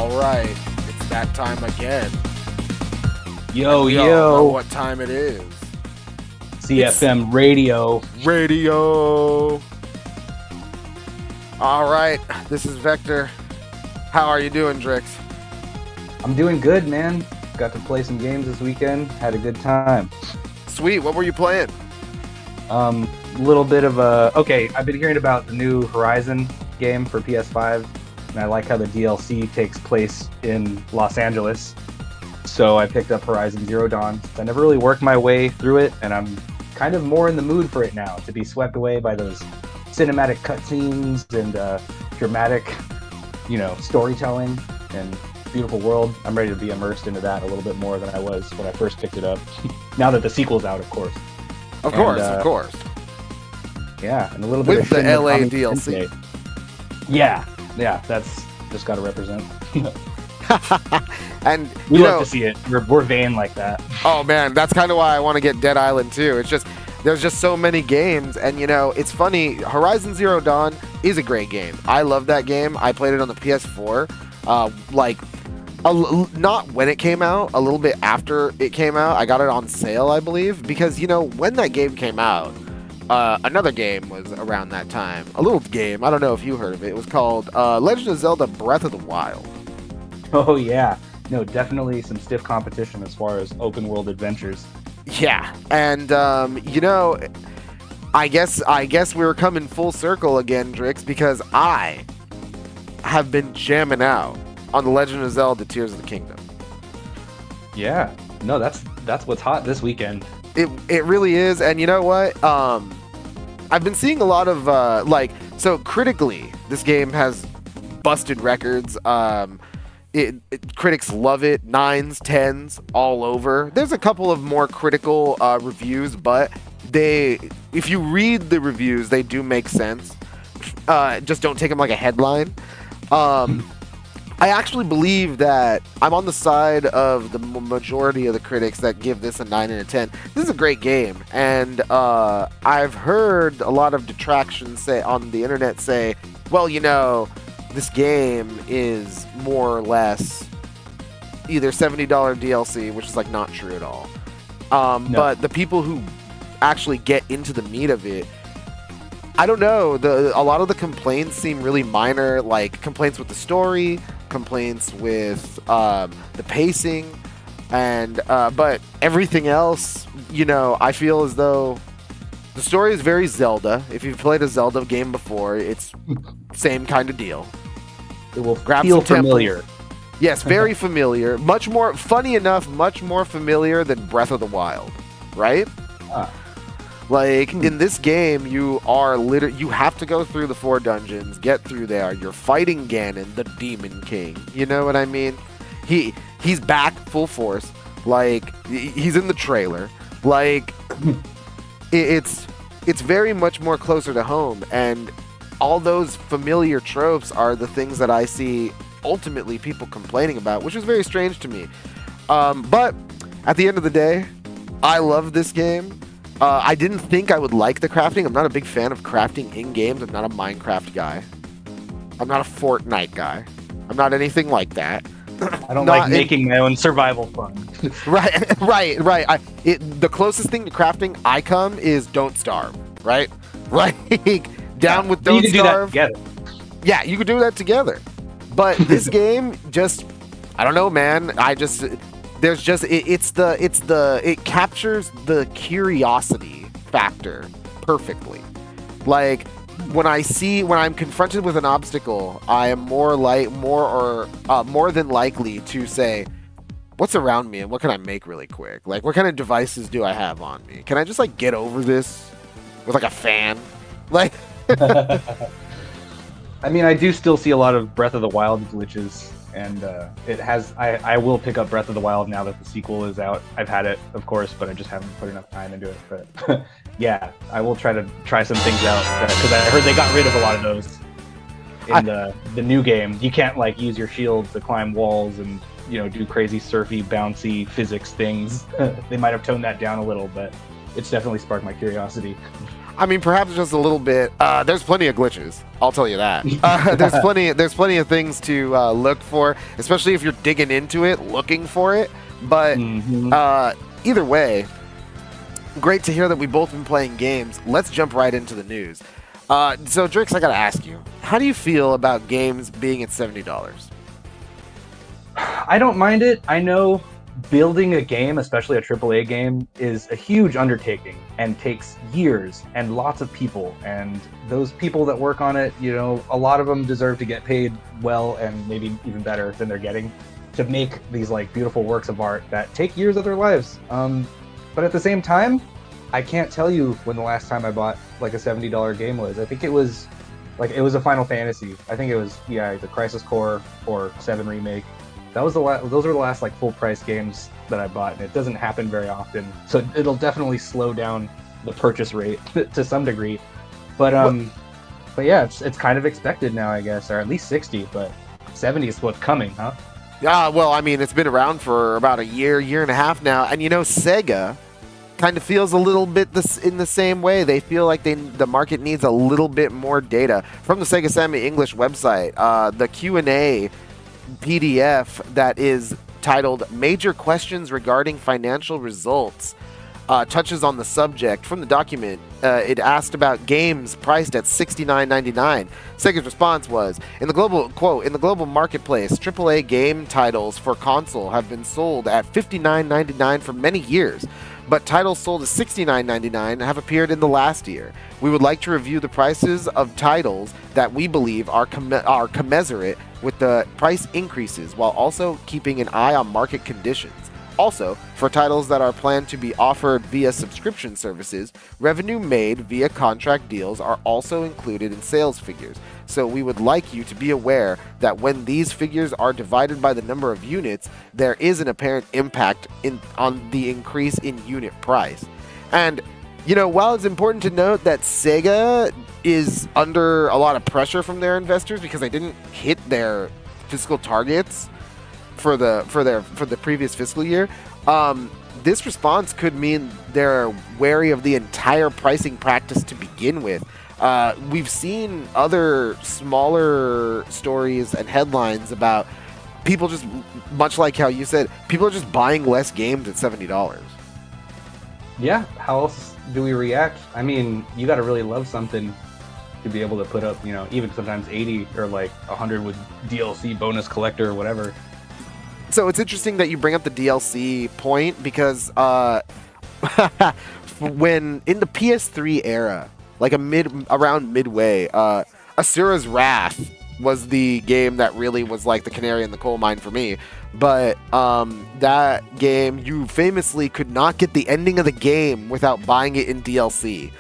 All right, it's that time again. Yo, we all know what time it is. CFM Radio. All right, this is Vector. How are you doing, Drix? I'm doing good, man. Got to play some games this weekend. Had a good time. Sweet. What were you playing? Little bit of a... Okay, I've been hearing about the new Horizon game for PS5, and I like how the DLC takes place in Los Angeles. So I picked up Horizon Zero Dawn. I never really worked my way through it, and I'm kind of more in the mood for it now, to be swept away by those cinematic cutscenes and dramatic, storytelling and beautiful world. I'm ready to be immersed into that a little bit more than I was when I first picked it up. Now that the sequel's out, of course. Of course. Yeah, and a little bit with of the LA DLC. Yeah, that's just got to represent. And we love to see it. We're vain like that. Oh man, that's kind of why I want to get Dead Island too. It's just there's just so many games, and it's funny. Horizon Zero Dawn is a great game. I love that game. I played it on the PS4. Not when it came out, a little bit after it came out. I got it on sale, I believe, because when that game came out, another game was around that time. A little game. I don't know if you heard of it. It was called Legend of Zelda: Breath of the Wild. Oh yeah. No, definitely some stiff competition as far as open world adventures. Yeah, and I guess we were coming full circle again, Drix, because I have been jamming out on The Legend of Zelda: Tears of the Kingdom. Yeah, no, that's what's hot this weekend. It really is, and you know what? I've been seeing a lot of so critically, this game has busted records. Critics love it, 9s, 10s, all over. There's a couple of more critical reviews, but if you read the reviews, they do make sense. Just don't take them like a headline. I actually believe that I'm on the side of the majority of the critics that give this a 9 and a 10. This is a great game, and I've heard a lot of detractions say on the internet say, well, this game is more or less either $70 DLC, which is not true at all. No. But the people who actually get into the meat of it, I don't know. A lot of the complaints seem really minor, like complaints with the story, complaints with the pacing, and but everything else, I feel as though the story is very Zelda. If you've played a Zelda game before, it's same kind of deal. It will feel familiar. Yes, very familiar. Much more, funny enough, much more familiar than Breath of the Wild, right? In this game, you have to go through the 4 dungeons, get through there. You're fighting Ganon, the Demon King. You know what I mean? He's back full force. He's in the trailer. It's very much more closer to home, and all those familiar tropes are the things that I see ultimately people complaining about, which is very strange to me. But at the end of the day, I love this game. I didn't think I would like the crafting. I'm not a big fan of crafting in games. I'm not a Minecraft guy. I'm not a Fortnite guy. I'm not anything like that. I don't like making my own survival fun. Right. The closest thing to crafting I come is don't starve, right? Down with don't starve. You can do that together. Yeah, you could do that together. But this game just, I don't know, man. It captures the curiosity factor perfectly. When I'm confronted with an obstacle, I am more than likely to say, what's around me and what can I make really quick? What kind of devices do I have on me? Can I just get over this with a fan? I mean, I do still see a lot of Breath of the Wild glitches, and I will pick up Breath of the Wild now that the sequel is out. I've had it, of course, but I just haven't put enough time into it. But yeah, I will try some things out, because I heard they got rid of a lot of those in the new game. You can't use your shield to climb walls and do crazy surfy, bouncy physics things. They might have toned that down a little, but it's definitely sparked my curiosity. I mean, perhaps just a little bit. There's plenty of glitches. I'll tell you that. There's plenty of things to look for, especially if you're digging into it, looking for it. But either way, great to hear that we've both been playing games. Let's jump right into the news. So, Drix, I gotta ask you, how do you feel about games being at $70? I don't mind it. I know building a game, especially a AAA game, is a huge undertaking and takes years and lots of people. And those people that work on it, you know, a lot of them deserve to get paid well and maybe even better than they're getting to make these like beautiful works of art that take years of their lives. But at the same time, I can't tell you when the last time I bought like a $70 game was. I think it was a Final Fantasy. I think it was the Crisis Core or 7 Remake. Those are the last like full price games that I bought, and it doesn't happen very often. So it'll definitely slow down the purchase rate to some degree. But yeah, it's kind of expected now, I guess, or at least 60. But 70 is what's coming, huh? Yeah, well, I mean, it's been around for about a year and a half now, and you know, Sega kind of feels a little bit in the same way. They feel like the market needs a little bit more data. From the Sega Sammy English website, the Q&A PDF that is titled Major Questions Regarding Financial Results touches on the subject. From the document, it asked about games priced at $69.99. Sega's response was, in the global marketplace, AAA game titles for console have been sold at $59.99 for many years, but titles sold at $69.99 have appeared in the last year. We would like to review the prices of titles that we believe are commensurate with the price increases, while also keeping an eye on market conditions. Also, for titles that are planned to be offered via subscription services, revenue made via contract deals are also included in sales figures. So we would like you to be aware that when these figures are divided by the number of units, there is an apparent impact on the increase in unit price. And, you know, while it's important to note that Sega is under a lot of pressure from their investors because they didn't hit their fiscal targets for the previous fiscal year, this response could mean they're wary of the entire pricing practice to begin with. We've seen other smaller stories and headlines about people just, much like how you said, people are just buying less games at $70. Yeah, how else do we react? I mean, you got to really love something to be able to put up, you know, even sometimes 80 or like 100 with DLC bonus collector or whatever. So it's interesting that you bring up the DLC point because when in the PS3 era, like around midway, Asura's Wrath was the game that really was like the canary in the coal mine for me. But that game, you famously could not get the ending of the game without buying it in DLC.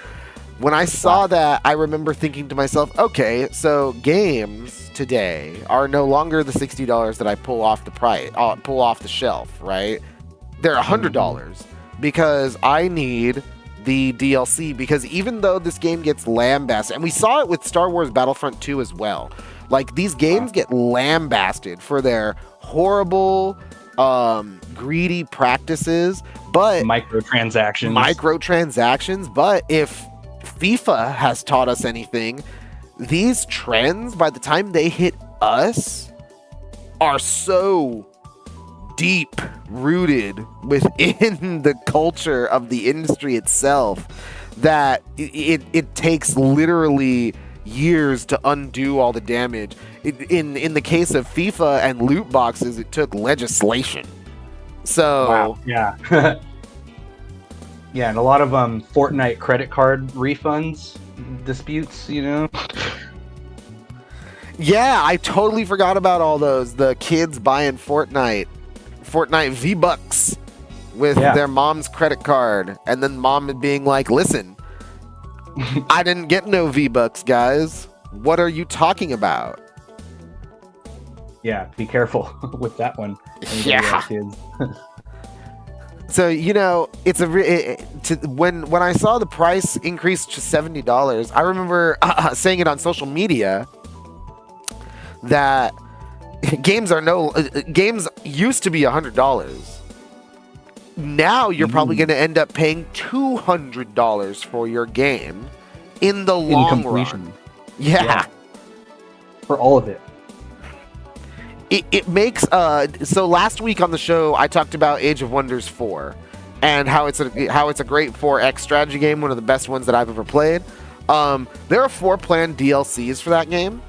When I saw that, I remember thinking to myself, okay, so games today are no longer the $60 that I pull off the shelf, right? They're $100 because I need the DLC, because even though this game gets lambasted, and we saw it with Star Wars Battlefront 2 as well, like these games get lambasted for their horrible, greedy practices, but microtransactions, but if FIFA has taught us anything, these trends, by the time they hit us, are so deep rooted within the culture of the industry itself that it takes literally years to undo all the damage. In the case of FIFA and loot boxes, it took legislation. So wow. Yeah. Yeah, and a lot of Fortnite credit card refunds disputes, you know? Yeah, I totally forgot about all those. The kids buying Fortnite V-Bucks with their mom's credit card. And then mom being like, listen, I didn't get no V-Bucks, guys. What are you talking about? Yeah, be careful with that one. Yeah. Kids. So, you know, when I saw the price increase to $70, I remember saying it on social media that games used to be $100. Now you're probably going to end up paying $200 for your game in the in long completion. run. Yeah. For all of it. It makes so last week on the show I talked about Age of Wonders 4 and how it's a great 4X strategy game, one of the best ones that I've ever played. There are 4 planned DLCs for that game.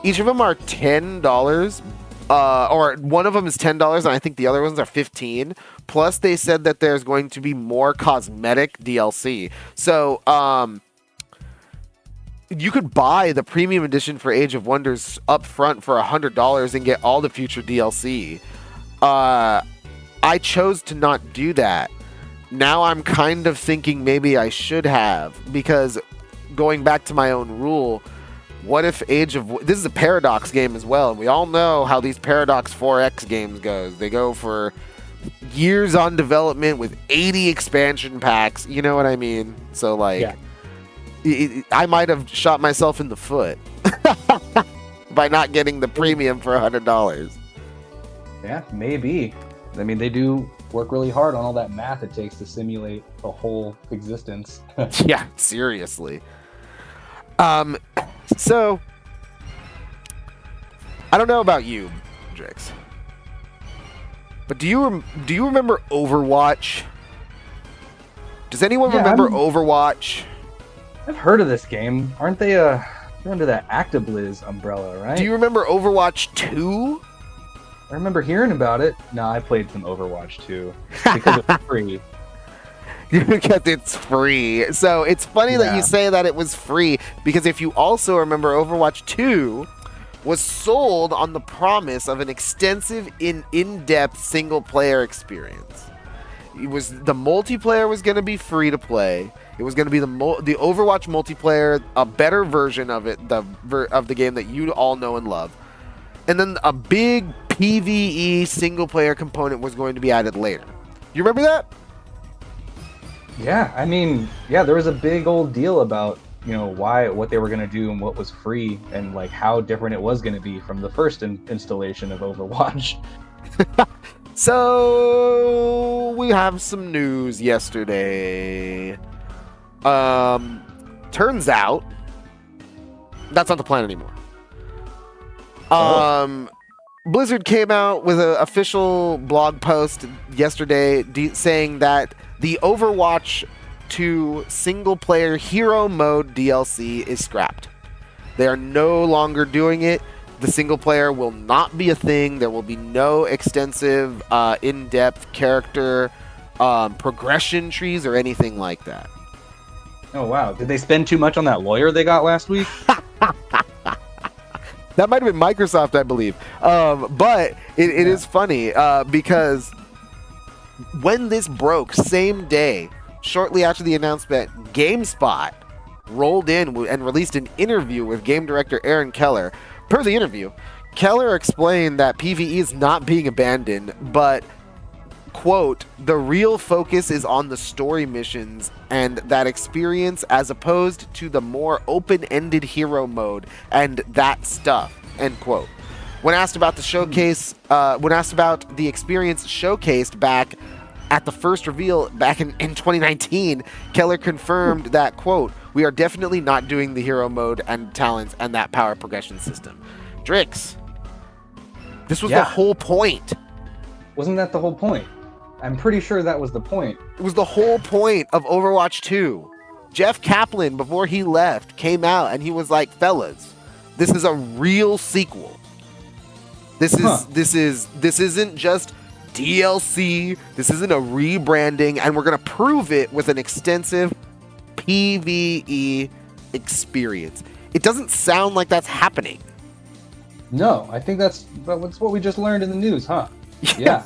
Each of them are $10, or one of them is $10, and I think the other ones are $15. Plus, they said that there's going to be more cosmetic DLC. So, you could buy the premium edition for Age of Wonders up front for $100 and get all the future DLC. I chose to not do that. Now I'm kind of thinking maybe I should have, because going back to my own rule, what if this is a Paradox game as well, and we all know how these Paradox 4X games goes. They go for years on development with 80 expansion packs, you know what I mean? So I might have shot myself in the foot by not getting the premium for $100. Yeah, maybe. I mean, they do work really hard on all that math it takes to simulate a whole existence. Yeah, seriously. So I don't know about you, Drix, but do you remember Overwatch? Does anyone remember Overwatch? I've heard of this game. Aren't they they're under that Actibliz umbrella, right? Do you remember Overwatch 2? I remember hearing about it. No, I played some Overwatch 2 because it's free. Because it's free. So it's funny that you say that it was free, because if you also remember, Overwatch 2 was sold on the promise of an extensive in-depth single-player experience. The multiplayer was going to be free to play. It was going to be the Overwatch multiplayer, a better version of it, of the game that you all know and love. And then a big PvE single-player component was going to be added later. You remember that? Yeah, I mean, there was a big old deal about, what they were going to do and what was free, and like how different it was going to be from the first installation of Overwatch. So we have some news yesterday. Turns out that's not the plan anymore. Blizzard came out with an official blog post yesterday saying that the Overwatch 2 single-player hero mode DLC is scrapped. They are no longer doing it. The single-player will not be a thing. There will be no extensive, in-depth character progression trees or anything like that. Oh, wow. Did they spend too much on that lawyer they got last week? That might have been Microsoft, I believe. But it is funny because when this broke, same day, shortly after the announcement, GameSpot rolled in and released an interview with game director Aaron Keller. Per the interview, Keller explained that PvE is not being abandoned, but, quote, the real focus is on the story missions and that experience as opposed to the more open-ended hero mode and that stuff, end quote. When asked about the experience showcased back at the first reveal back in 2019, Keller confirmed that, quote, we are definitely not doing the hero mode and talents and that power progression system. Drix, this was the whole point. Wasn't that the whole point? I'm pretty sure that was the point. It was the whole point of Overwatch 2. Jeff Kaplan, before he left, came out and he was like, fellas, this is a real sequel. This isn't just DLC. This isn't a rebranding, and we're going to prove it with an extensive PvE experience. It doesn't sound like that's happening. No, I think that's what we just learned in the news, huh? Yeah.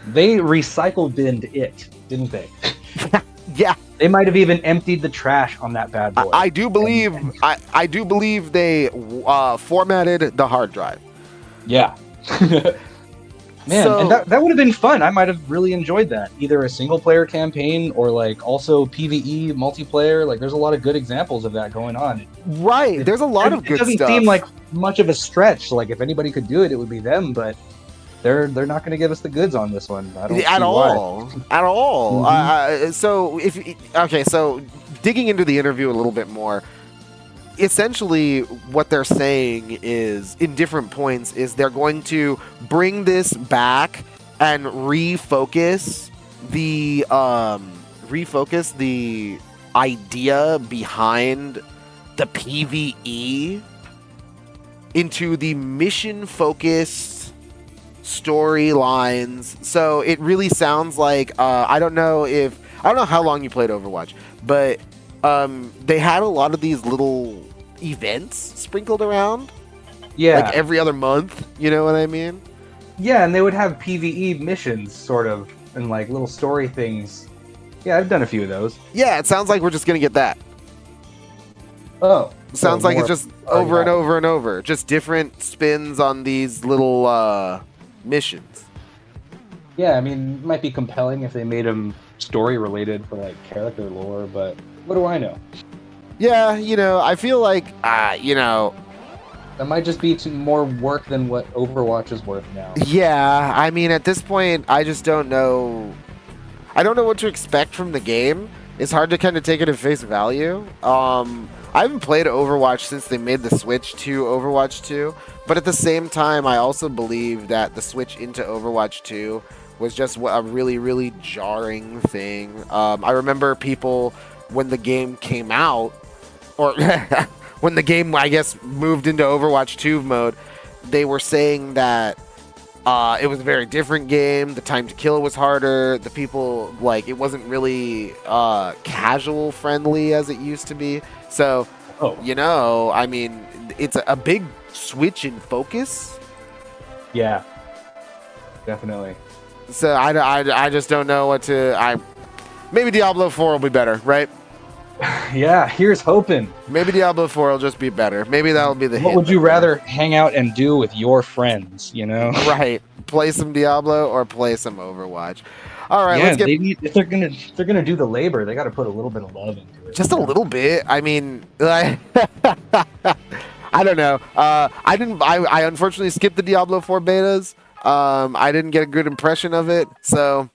They recycle binned it, didn't they? Yeah. They might have even emptied the trash on that bad boy. I do believe they formatted the hard drive. Yeah. Man, and that would have been fun. I might have really enjoyed that. Either a single player campaign or like also PvE multiplayer. Like there's a lot of good examples of that going on. Right. There's a lot of good stuff. It doesn't seem like much of a stretch. Like if anybody could do it, it would be them, but they're not going to give us the goods on this one. I don't see at all. Why. At all. Mm-hmm. So digging into the interview a little bit more, essentially what they're saying is, in different points, is they're going to bring this back and refocus the idea behind the PvE into the mission-focused storylines. So it really sounds like I don't know how long you played Overwatch, but they had a lot of these little events sprinkled around. Yeah. Like every other month, you know what I mean? Yeah, and they would have PvE missions, sort of, and like little story things. Yeah, I've done a few of those. Yeah, it sounds like we're just gonna get that. Oh. Sounds like it's just over and over and over. Just different spins on these little missions. Yeah, I mean, it might be compelling if they made them story related for like character lore, but what do I know? Yeah, I feel like, that might just be more work than what Overwatch is worth now. Yeah, I mean, at this point, I just don't know. I don't know what to expect from the game. It's hard to kind of take it at face value. I haven't played Overwatch since they made the switch to Overwatch 2, but at the same time, I also believe that the switch into Overwatch 2 was just a really, really jarring thing. I remember people, when the game came out, or when the game, I guess, moved into Overwatch 2 mode, they were saying that it was a very different game. The time to kill was harder. The people, like, it wasn't really casual friendly as it used to be. So, I mean, it's a big switch in focus. Yeah, definitely. So I just don't know what to. Maybe Diablo 4 will be better, right? Yeah, here's hoping. Maybe Diablo 4 will just be better. Maybe that'll be the hit. What would you rather hang out and do with your friends, Right. Play some Diablo or play some Overwatch. All right, yeah, let's get... if they're gonna do the labor, they got to put a little bit of love into it. Just a little bit. I mean, I don't know. I unfortunately skipped the Diablo 4 betas. I didn't get a good impression of it, so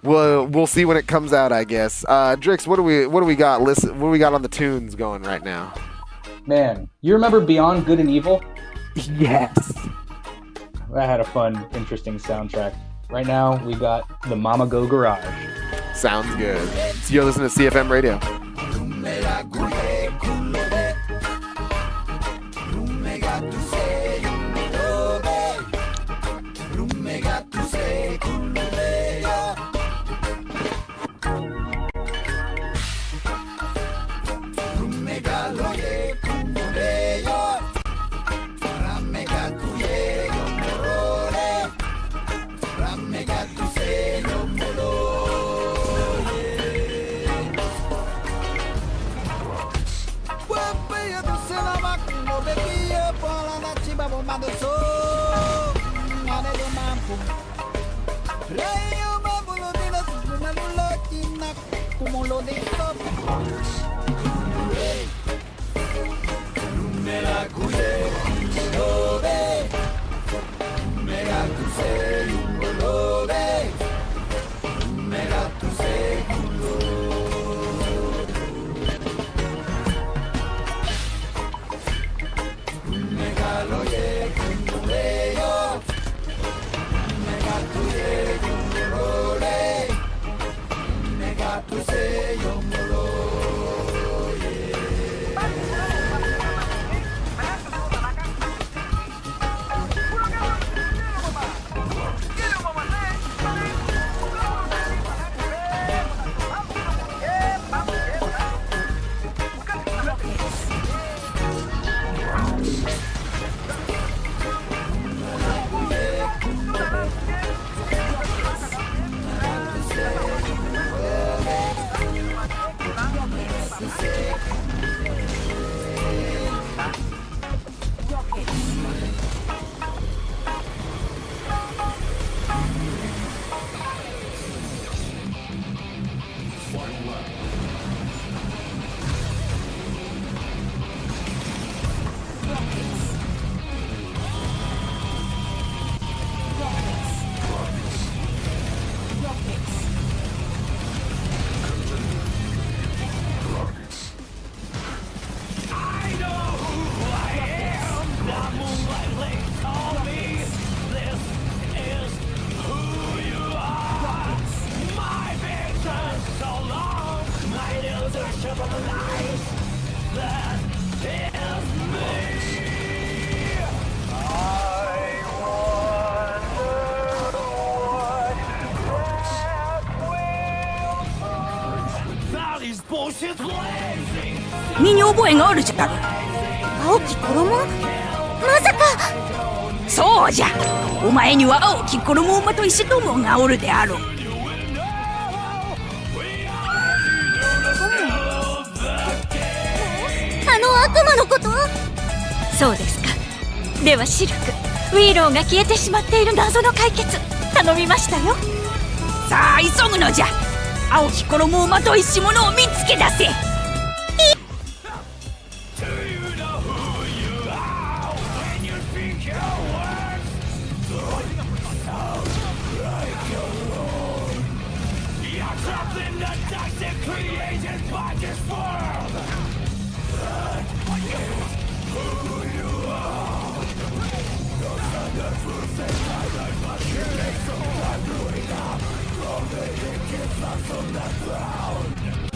we'll see when it comes out, I guess. Drix, what do we got? Listen, what do we got on the tunes going right now? Man, you remember Beyond Good and Evil? Yes. That had a fun, interesting soundtrack. Right now, we got the Mama Go Garage. Sounds good. So you're listening to CFM Radio. 声があるじゃろ。青き衣？まさか。そうじゃ、お前には青き衣をまといし友がおるであろう。あの悪魔のこと？そうですか。ではシルク、ウィーローが消えてしまっている謎の解決頼みましたよ。さあ急ぐのじゃ。青き衣をまといし者を見つけ出せ。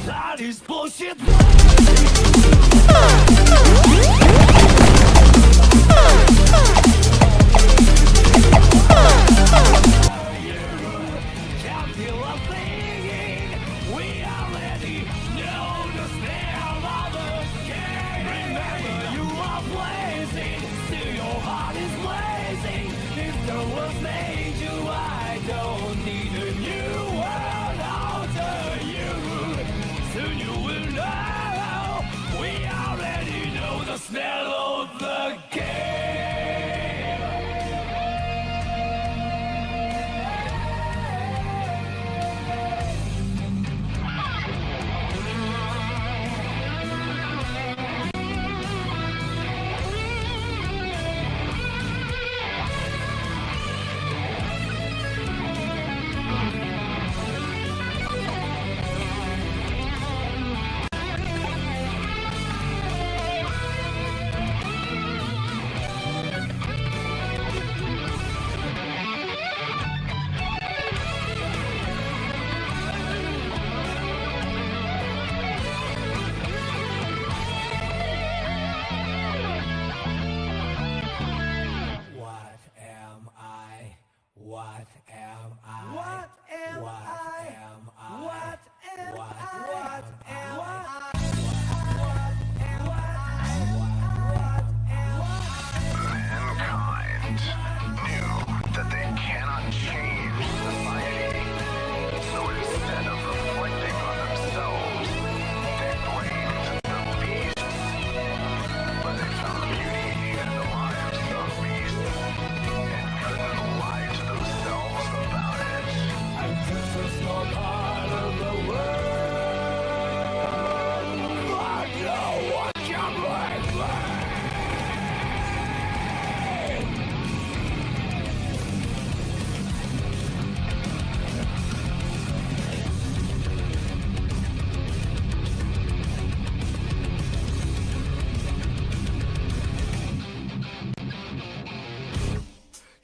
That is bullshit. Can't feel a thing. We already know the smell of the game. Remember you are blazing, still your heart is blazing. If the world made you, I don't need a new world after you. Soon you will know. We already know the smell of the game.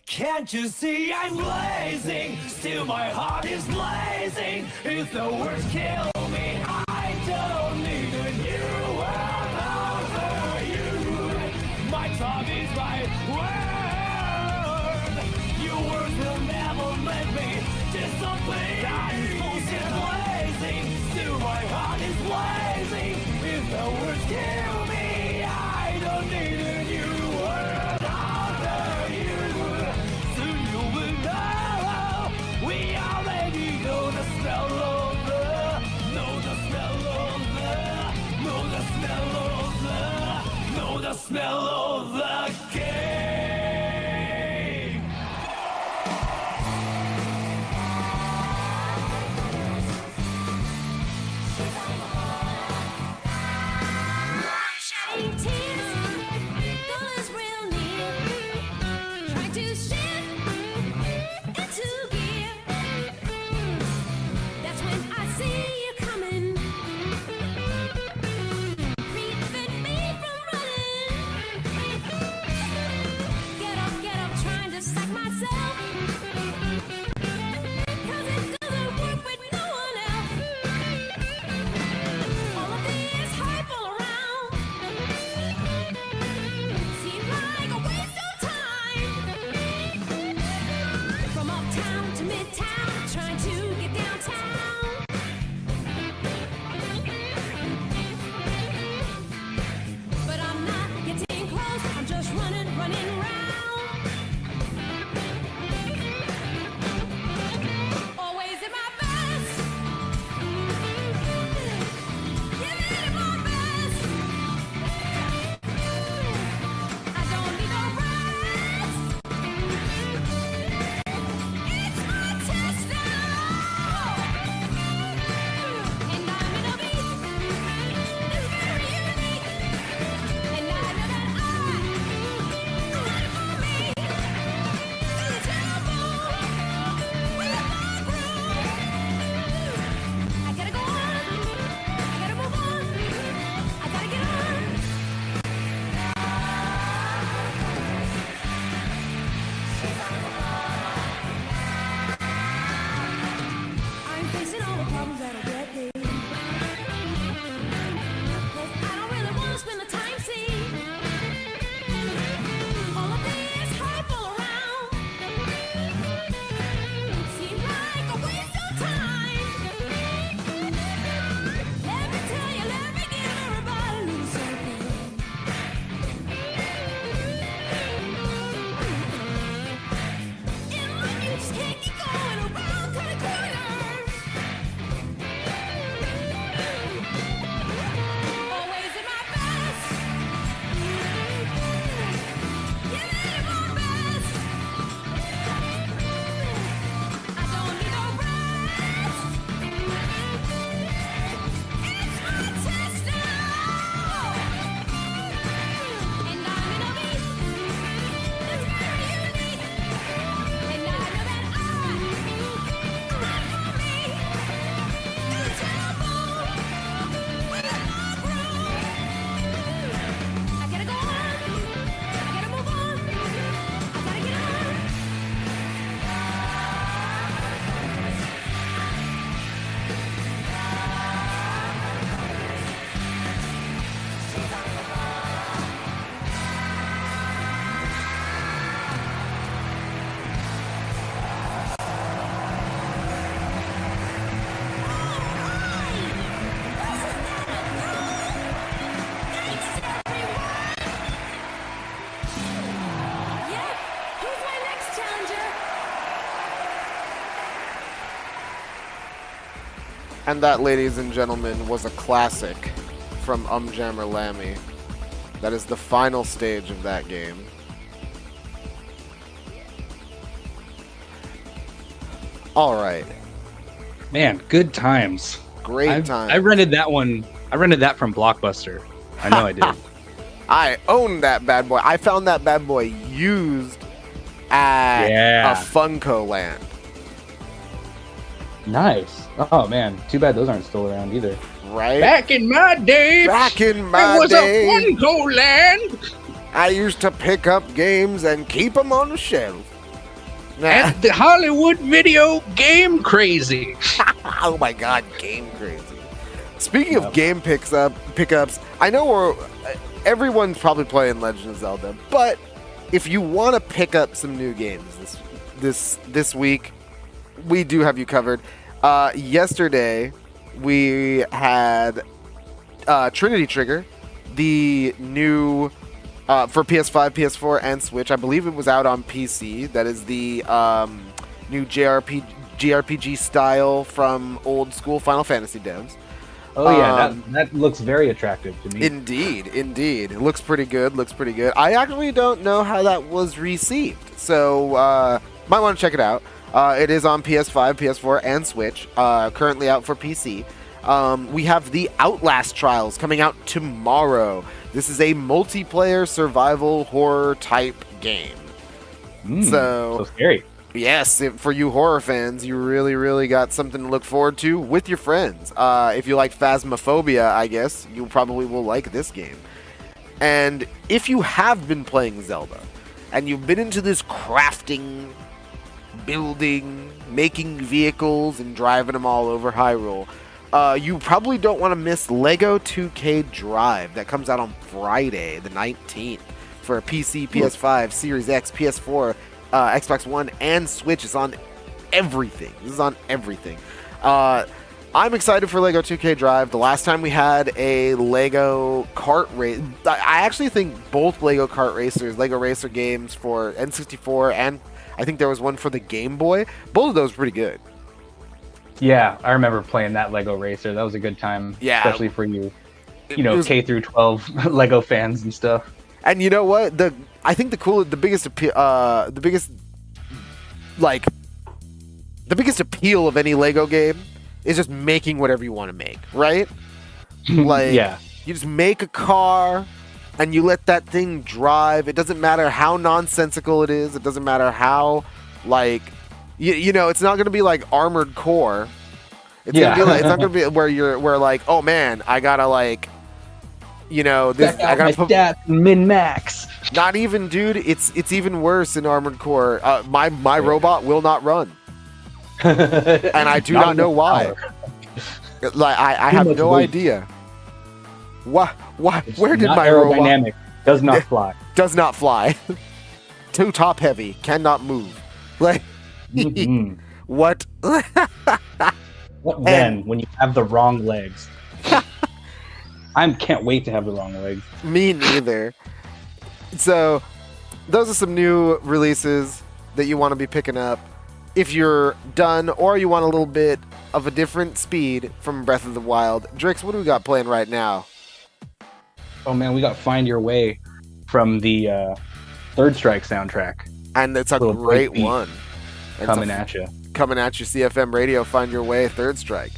Can't you see I'm blazing? Still my heart is blazing. If the words kill me, I don't need a new world over you. My tongue is my word. Your words will never let me disappear. That is bullshit blazing. Still my heart is blazing. If the words kill me, I don't need a new world over you. We already know the smell of the, know the smell of the, know the smell of the, know the smell of the game. Shedding tears, dollars real near. Try to shift into gear. That's when I see you coming, preventing me from running. And that, ladies and gentlemen, was a classic from Jammer Lammy. That is the final stage of that game. All right. Man, good times. Great times. I rented that one. I rented that from Blockbuster. I know I did. I own that bad boy. I found that bad boy used at a Funko Land. Nice. Oh man, too bad those aren't still around either. Right? Back in my day, it was a Funko Land. I used to pick up games and keep them on the shelf. At the Hollywood Video Game Crazy. Oh my God, Game Crazy. Speaking of game pickups, I know everyone's probably playing Legend of Zelda, but if you want to pick up some new games this week, we do have you covered. Yesterday, we had Trinity Trigger, the new for PS5, PS4, and Switch. I believe it was out on PC. That is the new JRPG style from old school Final Fantasy devs. Oh yeah, that looks very attractive to me. Indeed. It looks pretty good. I actually don't know how that was received, so might want to check it out. It is on PS5, PS4, and Switch. Currently out for PC. We have the Outlast Trials coming out tomorrow. This is a multiplayer survival horror type game. So scary. Yes, for you horror fans, you really got something to look forward to with your friends. If you like Phasmophobia, I guess, you probably will like this game. And if you have been playing Zelda, and you've been into this crafting, building, making vehicles, and driving them all over Hyrule, you probably don't want to miss Lego 2K Drive. That comes out on Friday, the 19th, for PC, PS5, Series X, PS4, Xbox One, and Switch. It's on everything. This is on everything. I'm excited for Lego 2K Drive. The last time we had a Lego kart race, I actually think both Lego kart racers, Lego Racer games for N64, and I think there was one for the Game Boy. Both of those were pretty good. Yeah, I remember playing that Lego Racer. That was a good time. Yeah. Especially for you know, K through 12 Lego fans and stuff. And you know what? I think the biggest appeal of any Lego game is just making whatever you want to make, right? Like, yeah. You just make a car and you let that thing drive. It doesn't matter how nonsensical it is. It doesn't matter how, like, you know, it's not going to be like Armored Core. It's gonna be like, it's not going to be where like, oh man, I gotta like, you know, this I gotta put stats min max. Not even, dude. It's even worse in Armored Core. My robot will not run, and I do not know why. Like I have no idea. Why? Where did my robot? Does not fly. Does not fly. Too top heavy. Cannot move. Like what? What then? When you have the wrong legs? I can't wait to have the wrong legs. Me neither. So, those are some new releases that you want to be picking up. If you're done, or you want a little bit of a different speed from Breath of the Wild. Drix, what do we got playing right now? Oh man, we got Find Your Way from the Third Strike soundtrack. And it's a great one. Coming at you. Coming at you, CFM Radio, Find Your Way, Third Strike.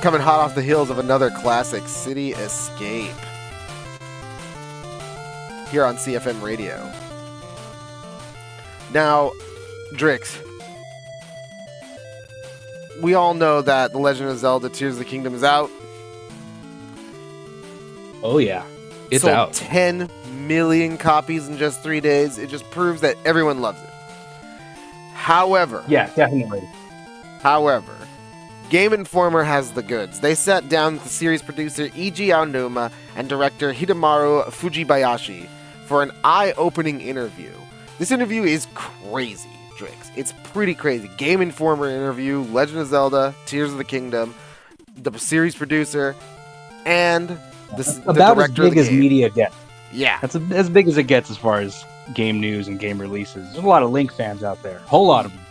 coming hot off the heels of another classic, City Escape, here on CFM Radio. Now, Drix, we all know that The Legend of Zelda Tears of the Kingdom is out. Oh yeah, it's Sold out. 10 million copies in just 3 days. It just proves that everyone loves it. However, Yeah, definitely. Game Informer has the goods. They sat down with the series producer Eiji Aonuma and director Hidemaru Fujibayashi for an eye-opening interview. This interview is crazy, Drix. It's pretty crazy. Game Informer interview, Legend of Zelda, Tears of the Kingdom, the series producer, and the About as director of big the as game. media gets. Yeah. That's as big as it gets as far as game news and game releases. There's a lot of Link fans out there. Whole lot of them.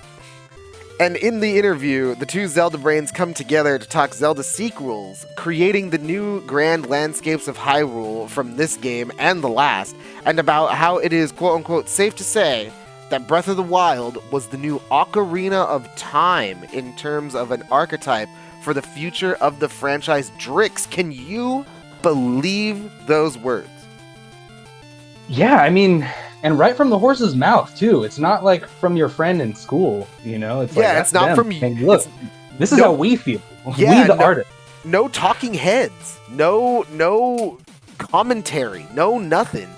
And in the interview, the two Zelda brains come together to talk Zelda sequels, creating the new grand landscapes of Hyrule from this game and the last, and about how it is quote-unquote safe to say that Breath of the Wild was the new Ocarina of Time in terms of an archetype for the future of the franchise. Drix, can you believe those words? Yeah, I mean, and right from the horse's mouth too. It's not like from your friend in school, you know. It's like, Yeah, that's it's not them from you. saying, look, this is no- how we feel. Yeah, we the no- artists. No talking heads. No commentary. No nothing.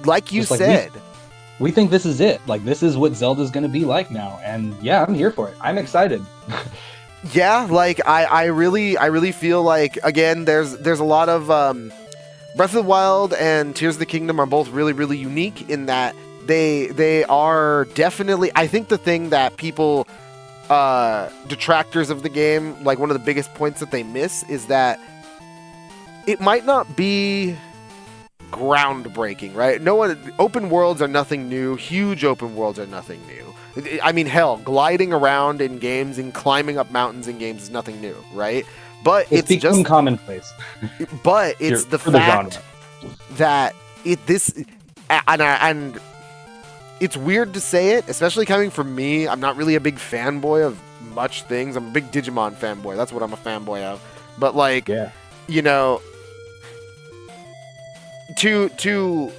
Like you Just like said. We think this is it. Like, this is what Zelda's going to be like now. And yeah, I'm here for it. I'm excited. Yeah, like I really feel like, again, there's a lot of Breath of the Wild and Tears of the Kingdom are both really unique in that they are definitely, I think the thing that people detractors of the game, like one of the biggest points that they miss is that it might not be groundbreaking, right? Open worlds are nothing new. Huge open worlds are nothing new. I mean, hell, gliding around in games and climbing up mountains in games is nothing new, right? But It's become just commonplace. but it's the for the fact genre. that and it's weird to say it, especially coming from me. I'm not really a big fanboy of much things. I'm a big Digimon fanboy. That's what I'm a fanboy of. But like, Yeah. you know, to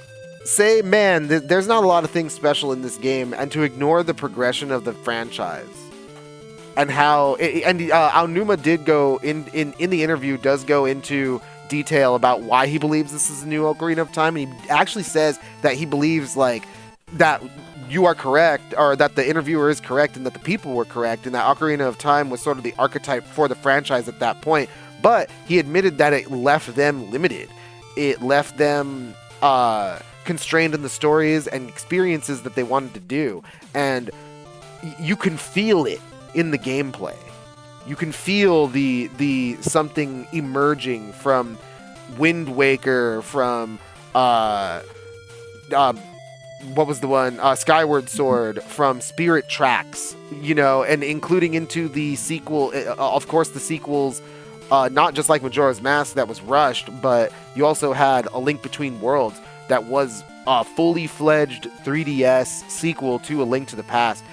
say, man, there's not a lot of things special in this game, and to ignore the progression of the franchise and how Aonuma did go in the interview, does go into detail about why he believes this is a new Ocarina of Time, and he actually says that he believes like that you are correct, or that the interviewer is correct, and that the people were correct, and that Ocarina of Time was sort of the archetype for the franchise at that point. But he admitted that it left them limited. It left them constrained in the stories and experiences that they wanted to do. And you can feel it in the gameplay. You can feel the something emerging from Wind Waker, from what was the one? Skyward Sword, from Spirit Tracks, you know, and including into the sequel, of course, the sequels, not just like Majora's Mask that was rushed, but you also had A Link Between Worlds that was a fully fledged 3DS sequel to A Link to the Past.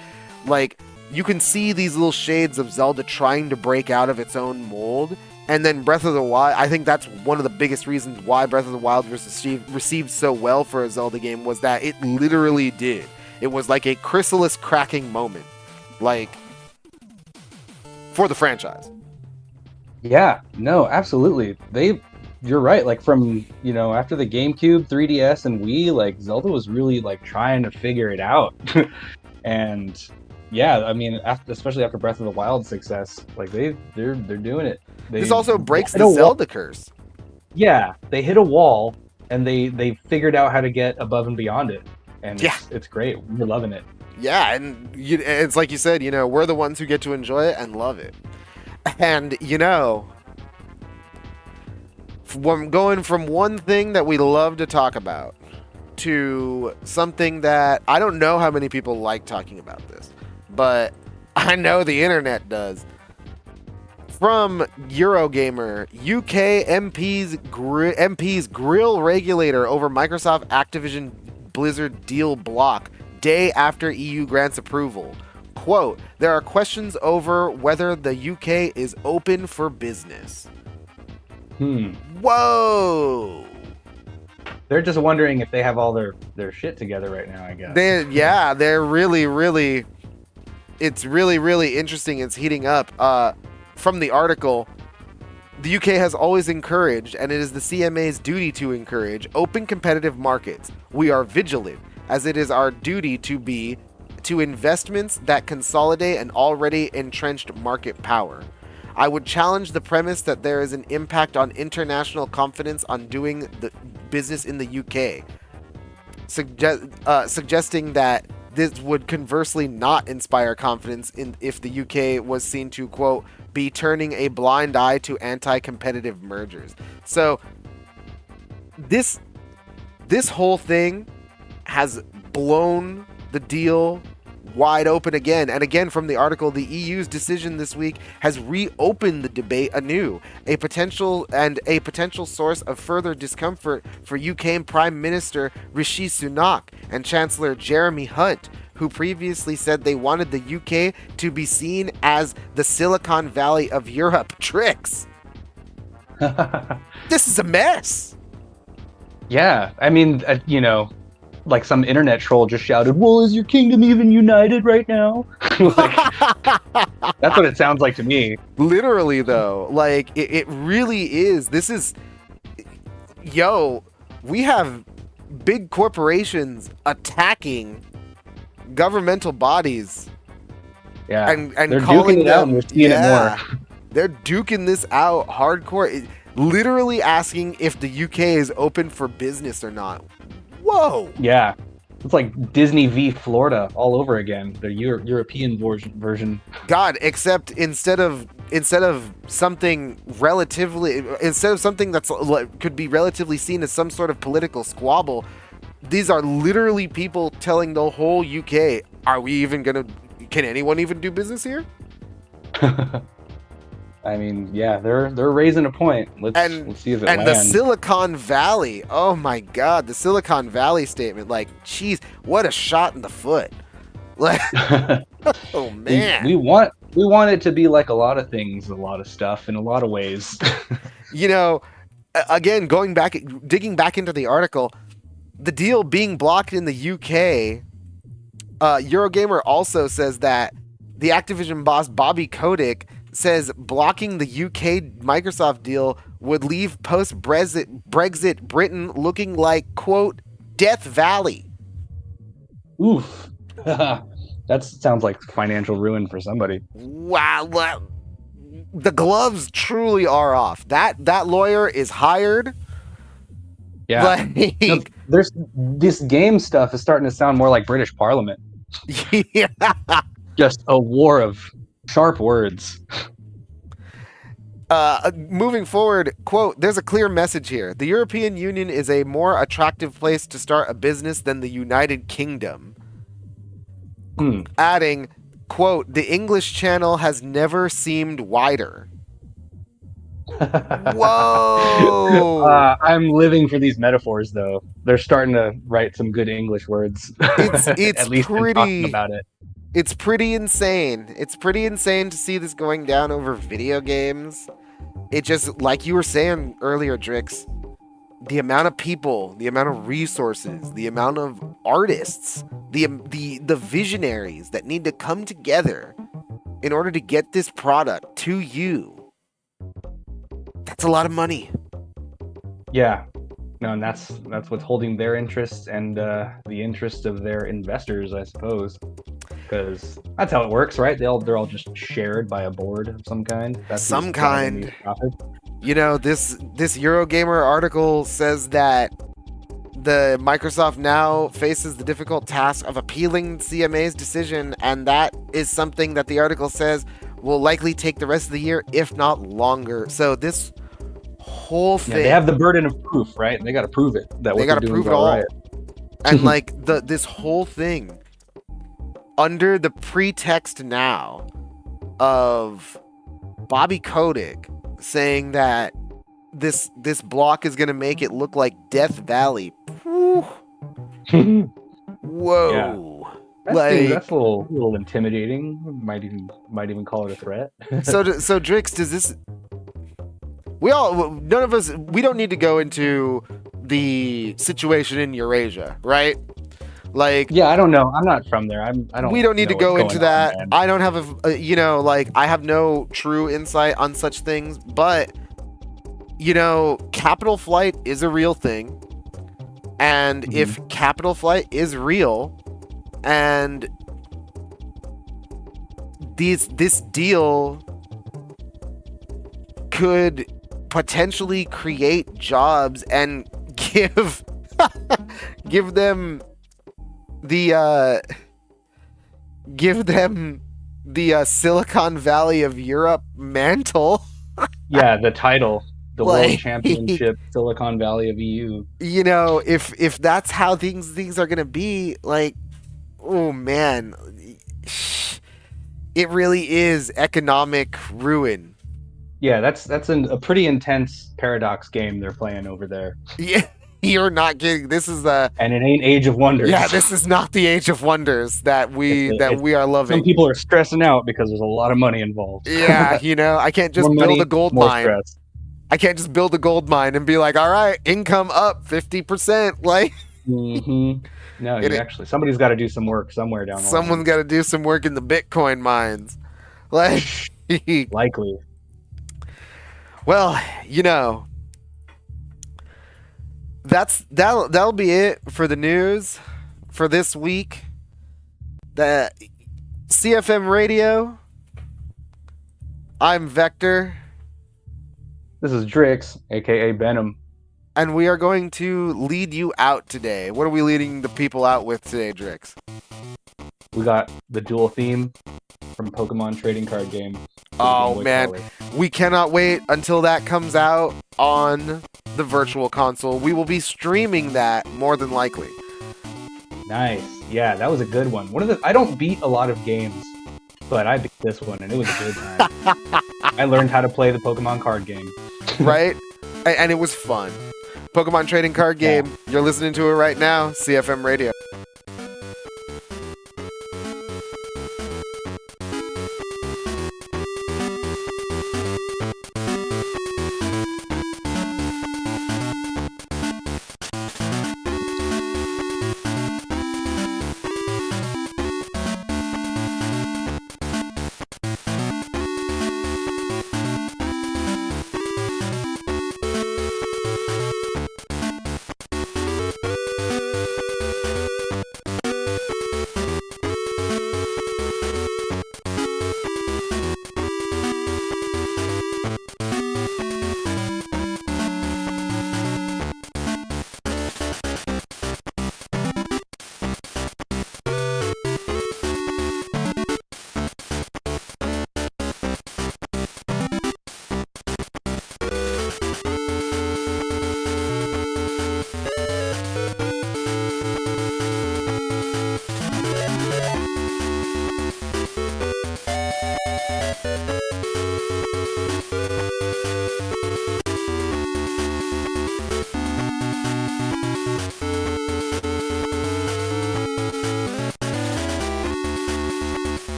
Like, you can see these little shades of Zelda trying to break out of its own mold. And then Breath of the Wild, I think that's one of the biggest reasons why Breath of the Wild was received so well for a Zelda game, was that it literally did. It was like a chrysalis cracking moment, like, for the franchise. Yeah, no, absolutely. You're right. Like, from, you know, after the GameCube, 3DS, and Wii, like, Zelda was really like trying to figure it out. And yeah, I mean, especially after Breath of the Wild success, like they're doing it. This also breaks hit the a wall. Zelda curse. Yeah, they hit a wall and they figured out how to get above and beyond it, and Yeah. it's great. We're loving it. Yeah, and it's like you said, you know, we're the ones who get to enjoy it and love it. And, you know, going from one thing that we love to talk about to something that I don't know how many people like talking about this, but I know the internet does. From Eurogamer, UK MP's grill regulator over Microsoft Activision Blizzard deal block day after EU grants approval. quote, there are questions over whether the UK is open for business. Whoa. They're just wondering if they have all their shit together right now, I guess. They're really, it's really interesting. It's heating up. From the article, the UK has always encouraged, and it is the CMA's duty to encourage, open competitive markets. We are vigilant, as it is our duty to investments that consolidate an already entrenched market power. I would challenge the premise that there is an impact on international confidence on doing the business in the UK, suggesting that this would conversely not inspire confidence if the UK was seen to, quote, be turning a blind eye to anti-competitive mergers. So this whole thing has blown the deal wide open again. And again, from the article, the EU's decision this week has reopened the debate anew, a potential source of further discomfort for UK Prime Minister Rishi Sunak and Chancellor Jeremy Hunt, who previously said they wanted the UK to be seen as the Silicon Valley of Europe. Tricks. This is a mess. Yeah, I mean, like some internet troll just shouted, well, is your kingdom even united right now? That's what it sounds like to me. Literally, though, like, it really is. This is... we have big corporations attacking governmental bodies. Yeah, and they're calling duking it out, and we're seeing it more. They're duking this out hardcore. Literally asking if the UK is open for business or not. Whoa! Yeah, it's like Disney v Florida all over again. The European version. God, except instead of something that's could be relatively seen as some sort of political squabble, these are literally people telling the whole UK, can anyone even do business here? I mean, yeah, they're raising a point. Let's see if it lands. And the Silicon Valley, oh my God, the Silicon Valley statement, like, geez, what a shot in the foot. Like, oh man, we want it to be like a lot of things, a lot of stuff, in a lot of ways. Again, digging back into the article, the deal being blocked in the UK, Eurogamer also says that the Activision boss Bobby Kotick says blocking the UK Microsoft deal would leave post-Brexit Britain looking like, quote, Death Valley. Oof. That sounds like financial ruin for somebody. Wow. The gloves truly are off. That lawyer is hired. Yeah. There's this game stuff is starting to sound more like British Parliament. Yeah. Just a war of sharp words. Moving forward, quote, there's a clear message here. The European Union is a more attractive place to start a business than the United Kingdom. Adding, quote, the English Channel has never seemed wider. Whoa! I'm living for these metaphors, though. They're starting to write some good English words. It's at least pretty talking about it. It's pretty insane. It's pretty insane to see this going down over video games. It just, like you were saying earlier, Drix, the amount of people, the amount of resources, the amount of artists, the visionaries that need to come together in order to get this product to you. That's a lot of money. Yeah. No, and that's what's holding their interests and the interest of their investors, I suppose. Because that's how it works, right? They're all just shared by a board of some kind. That's some kind. This Eurogamer article says that the Microsoft now faces the difficult task of appealing CMA's decision, and that is something that the article says will likely take the rest of the year, if not longer. So this whole thing, they have the burden of proof, right? They got to prove it. They got to prove it all. Right. And like this whole thing, under the pretext now of Bobby Kotick saying that this block is going to make it look like Death Valley. Whoa. That's a little intimidating. Might even call it a threat. so Drix, does this? None of us. We don't need to go into the situation in Eurasia, right? Like, yeah, I don't know. I'm not from there. I don't. We don't need to know go what's into going on, that. man. I don't have I have no true insight on such things, but capital flight is a real thing. And if capital flight is real and this deal could potentially create jobs and give them the Silicon Valley of Europe mantle. Yeah, the title, the World Championship, Silicon Valley of EU. If that's how things are gonna be, like, oh man, it really is economic ruin. Yeah, that's a pretty intense paradox game they're playing over there. Yeah. You're not kidding. This is and it ain't Age of Wonders. Yeah, this is not the Age of Wonders that we are loving. Some people are stressing out because there's a lot of money involved. Yeah, I can't just build a gold mine. Stress. I can't just build a gold mine and be like, all right, income up 50%. Like, no, actually, somebody's got to do some work somewhere down the line. Someone's got to do some work in the Bitcoin mines. Like, likely. Well, that'll be it for the news for this week. The CFM Radio. I'm Vector. This is Drix, aka Benham. And we are going to lead you out today. What are we leading the people out with today, Drix? We got the dual theme from Pokemon trading card game. Oh man, we cannot wait until that comes out on the virtual console. We will be streaming that more than likely. Nice. Yeah, that was a good one. I don't beat a lot of games, but I beat this one and it was a good time. I learned how to play the Pokemon card game. Right? And it was fun. Pokemon trading card game. Yeah. You're listening to it right now. CFM Radio.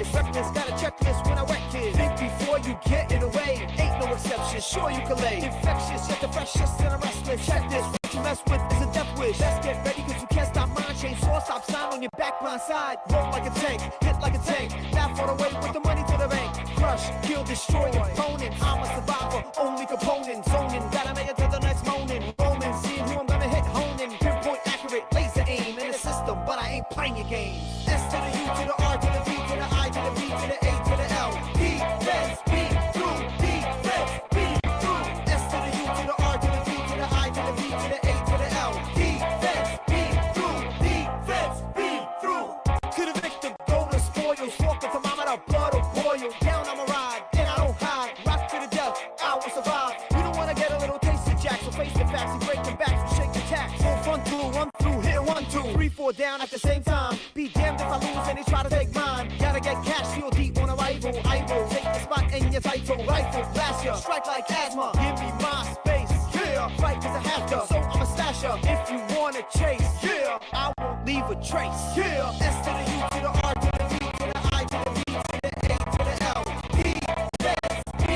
this. Reckless, got a checklist when I wreck kids. Think before you get in the way. Ain't no exception, sure you can lay. Infectious, yet the freshest and I'm restless. Check this, what you mess with is a death wish. Let's get ready cause you can't stop mine. Chainsaw, stop sign on your back blind side. Roll like a tank, hit like a tank. Laugh all the way with the money to the bank. Crush, kill, destroy your opponent. I'm a survivor, only component. Zoning, gotta make it to the next morning. Roaming, seeing who I'm gonna hit, honing. Pinpoint accurate, laser aim in the system, but I ain't playing your games. S to the U to the R to the V to the I to the B to the A to the L. Defense, be through. Defense, be through. S to the U to the R to the V to the I to the B to the A to the L. Defense, be through. Defense, be through. To the victim, go to spoils. Walk the thermometer, blood will boil. Down I'ma ride, and I don't hide. Rock to the death, I will survive. You don't wanna get a little taste of Jack, so face the facts and break them back, so shake the tax. Run through, hit 1, 2, 3, 4 down at the same time. Be damned if I lose and they try to take mine. Gotta get cash, feel deep on arrival. I will take the spot in your title. Rifle, blast ya, strike like asthma. Give me my space, yeah. Fight cause I have to, so I'm a slasher. If you wanna chase, yeah, I won't leave a trace, yeah. S to the U to the R to the V to the I to the B to the A to the L. Defense, be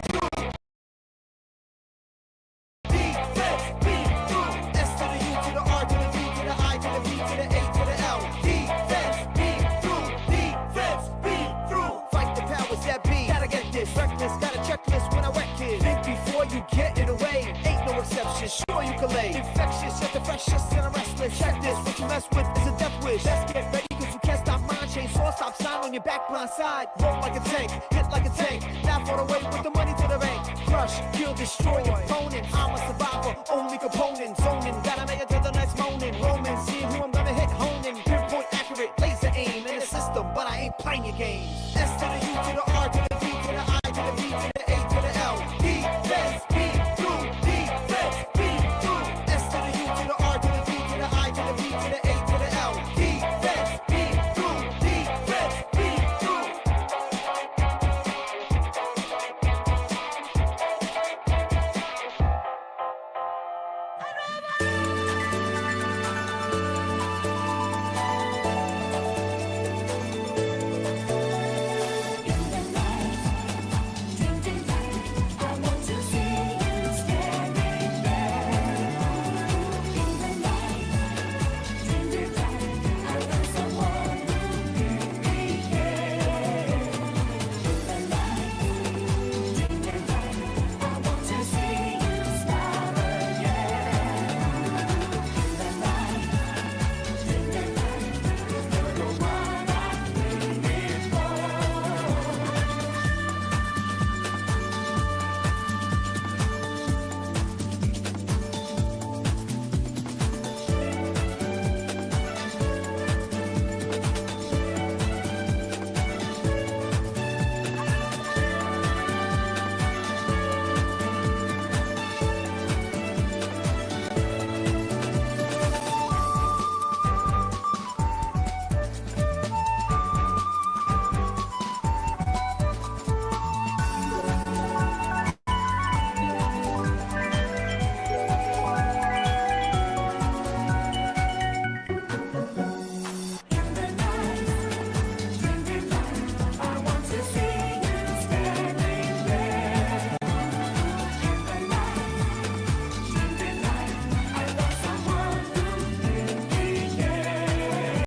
through. Defense, be through. S to the U to the R to the V to the I to the B to the A to the L. Defense, be through. Defense, be through. Fight the powers that be. Gotta get this. Reckless, got a checklist when I wreck kids. Think before you get in the way. Ain't no exception, sure you can lay. Infectious, yet the freshest and I'm restless. Check this, what you mess with is a death wish. Let's get ready cause you can't stop mine. Chainsaw, stop sign on your back blind side. Roll like a tank, hit like a tank. Laugh all the way with the money to the bank. Crush, kill, destroy your opponent. I'm a survivor, only component. Zoning,